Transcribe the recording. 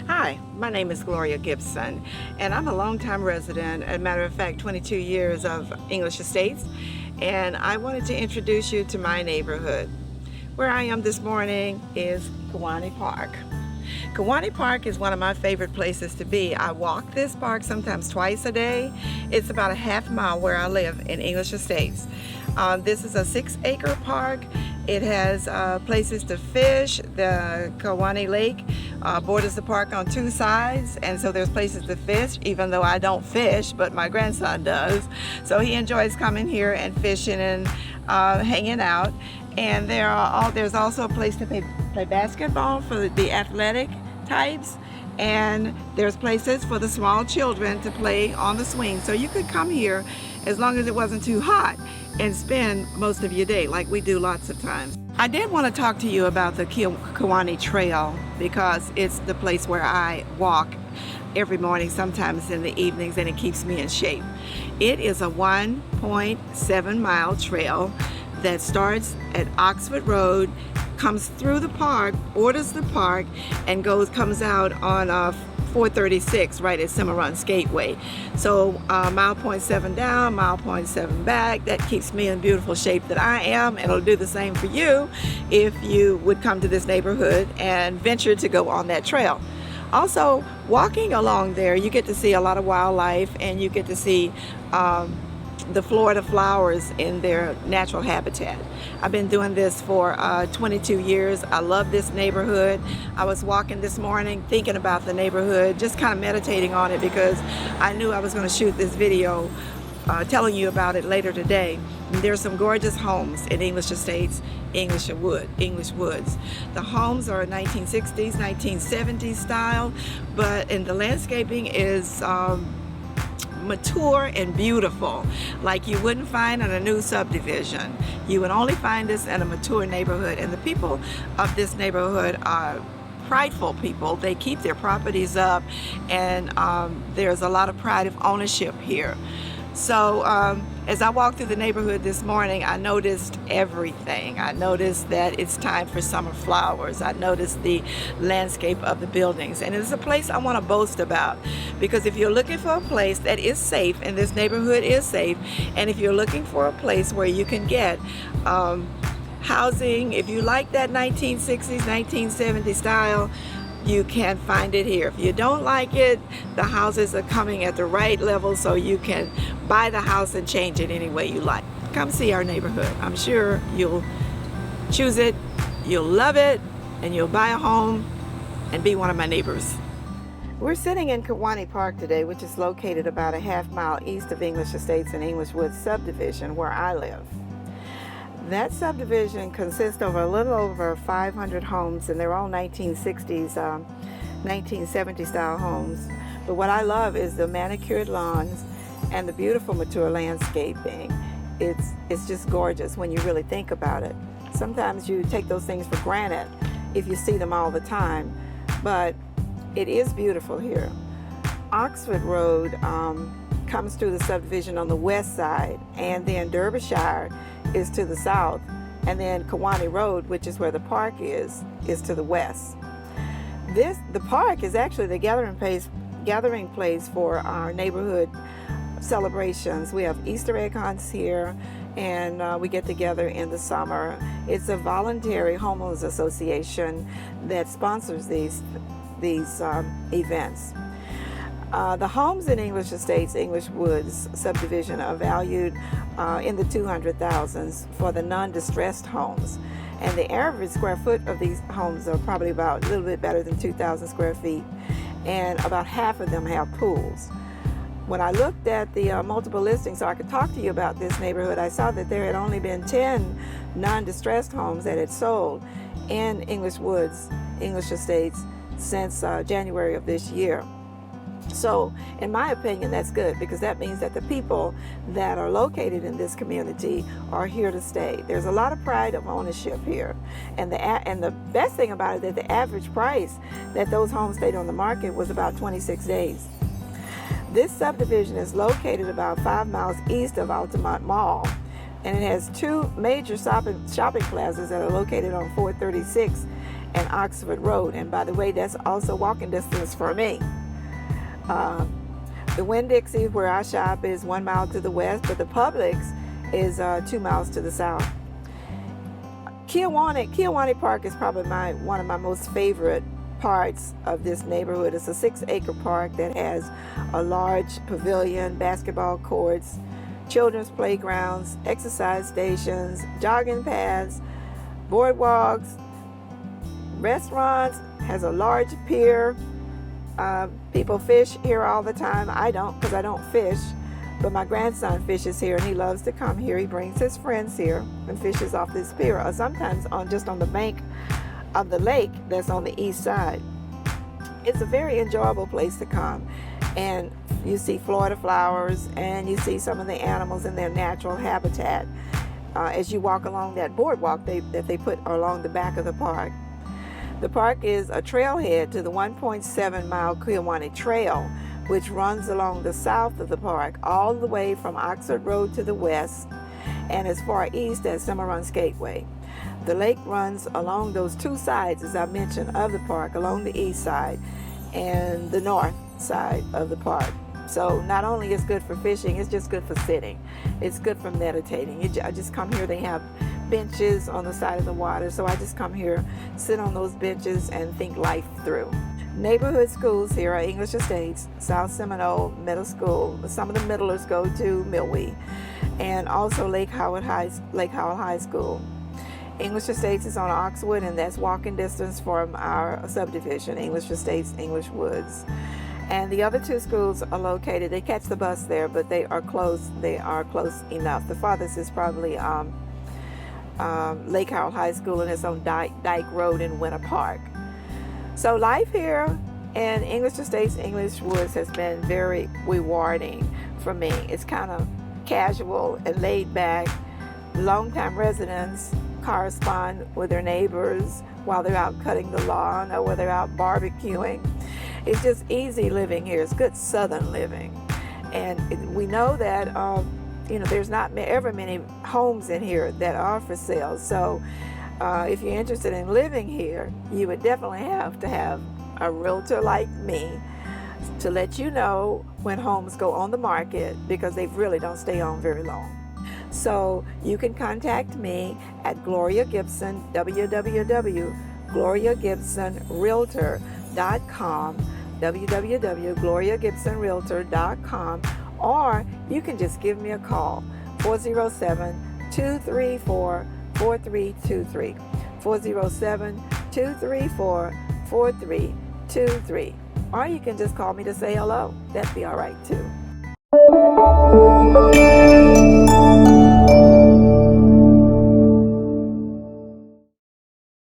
Hi, my name is Gloria Gibson, and I'm a longtime resident, as a matter of fact, 22 years of English Estates, and I wanted to introduce you to my neighborhood. Where I am this morning is Kewanee Park. Kewanee Park is one of my favorite places to be. I walk this park sometimes twice a day. It's about a half mile where I live in English Estates. This is a 6-acre park. It has places to fish. The Kewanee Lake borders the park on 2 sides, and so there's places to fish, even though I don't fish, but my grandson does. So he enjoys coming here and fishing and hanging out. And there's also a place to play basketball for the athletic types, and there's places for the small children to play on the swing. So you could come here as long as it wasn't too hot and spend most of your day like we do lots of times. I did want to talk to you about the Kewanee Trail because it's the place where I walk every morning, sometimes in the evenings, and it keeps me in shape. It is a 1.7 mile trail that starts at Oxford Road, comes through the park, borders the park, and comes out on 436 right at Cimarron's Gateway. So mile 0.7 down, mile 0.7 back. That keeps me in beautiful shape that I am, and it'll do the same for you if you would come to this neighborhood and venture to go on that trail. Also, walking along there, you get to see a lot of wildlife, and you get to see the Florida flowers in their natural habitat. I've been doing this for 22 years. I love this neighborhood. I was walking this morning thinking about the neighborhood, just kind of meditating on it because I knew I was going to shoot this video telling you about it later today. There's some gorgeous homes in English Estates, English Woods. The homes are 1960s, 1970s style, and the landscaping is mature and beautiful, like you wouldn't find in a new subdivision. You would only find this in a mature neighborhood, and the people of this neighborhood are prideful people. They keep their properties up, and there's a lot of pride of ownership here. So as I walked through the neighborhood this morning, I noticed everything. I noticed that it's time for summer flowers. I noticed the landscape of the buildings. And it's a place I want to boast about, because if you're looking for a place that is safe, and this neighborhood is safe, and if you're looking for a place where you can get housing, if you like that 1960s, 1970s style, you can find it here. If you don't like it, the houses are coming at the right level, so you can buy the house and change it any way you like. Come see our neighborhood. I'm sure you'll choose it, you'll love it, and you'll buy a home and be one of my neighbors. We're sitting in Kewanee Park today, which is located about a half mile east of English Estates and English Woods subdivision where I live. That subdivision consists of a little over 500 homes, and they're all 1960s, 1970 style homes. But what I love is the manicured lawns and the beautiful mature landscaping. It's just gorgeous when you really think about it. Sometimes you take those things for granted if you see them all the time, but it is beautiful here. Oxford Road comes through the subdivision on the west side, and then Derbyshire is to the south, and then Kewanee Road, which is where the park is to the west. The park is actually the gathering place for our neighborhood celebrations. We have Easter egg hunts here, and we get together in the summer. It's a voluntary homeowners association that sponsors these events. The homes in English Estates, English Woods subdivision are valued in the 200,000s for the non-distressed homes. And the average square foot of these homes are probably about a little bit better than 2,000 square feet. And about half of them have pools. When I looked at the multiple listings so I could talk to you about this neighborhood, I saw that there had only been 10 non-distressed homes that had sold in English Woods, English Estates since January of this year. So in my opinion, that's good, because that means that the people that are located in this community are here to stay. There's a lot of pride of ownership here. And the best thing about it is that the average price that those homes stayed on the market was about 26 days. This subdivision is located about 5 miles east of Altamont Mall, and it has two major shopping plazas that are located on 436 and Oxford Road. And by the way, that's also walking distance for me. The Winn-Dixie, where I shop, is 1 mile to the west, but the Publix is 2 miles to the south. Kiowani Park is probably one of my most favorite parts of this neighborhood. It's a 6-acre park that has a large pavilion, basketball courts, children's playgrounds, exercise stations, jogging paths, boardwalks, restaurants, has a large pier. People fish here all the time. I don't, because I don't fish, but my grandson fishes here and he loves to come here. He brings his friends here and fishes off this pier, or sometimes just on the bank of the lake that's on the east side. It's a very enjoyable place to come, and you see Florida flowers and you see some of the animals in their natural habitat as you walk along that boardwalk that they put along the back of the park. The park is a trailhead to the 1.7 mile Kiowani Trail, which runs along the south of the park all the way from Oxford Road to the west and as far east as Cimarron Gateway. The lake runs along those two sides, as I mentioned, of the park, along the east side and the north side of the park. So not only is it good for fishing, it's just good for sitting. It's good for meditating. I just come here, they have benches on the side of the water, so I just come here, sit on those benches and think life through. Neighborhood schools here are English Estates, South Seminole Middle School. Some of the middlers go to Milwee, and also Lake Howell High School. English Estates is on Oxwood, and that's walking distance from our subdivision, English Estates, English Woods. And the other two schools are located, they catch the bus there, but they are close enough. The farthest is probably Lake Howell High School, and it's on Dyke Road in Winter Park. So life here in English Estates, English Woods has been very rewarding for me. It's kind of casual and laid back. Longtime residents correspond with their neighbors while they're out cutting the lawn or while they're out barbecuing. It's just easy living here. It's good Southern living. And we know that there's not ever many homes in here that are for sale. So if you're interested in living here, you would definitely have to have a realtor like me to let you know when homes go on the market, because they really don't stay on very long. So you can contact me at Gloria Gibson, www.gloriagibsonrealtor.com, www.gloriagibsonrealtor.com, or you can just give me a call, 407-234-4323, 407-234-4323, or you can just call me to say hello. That'd be all right too.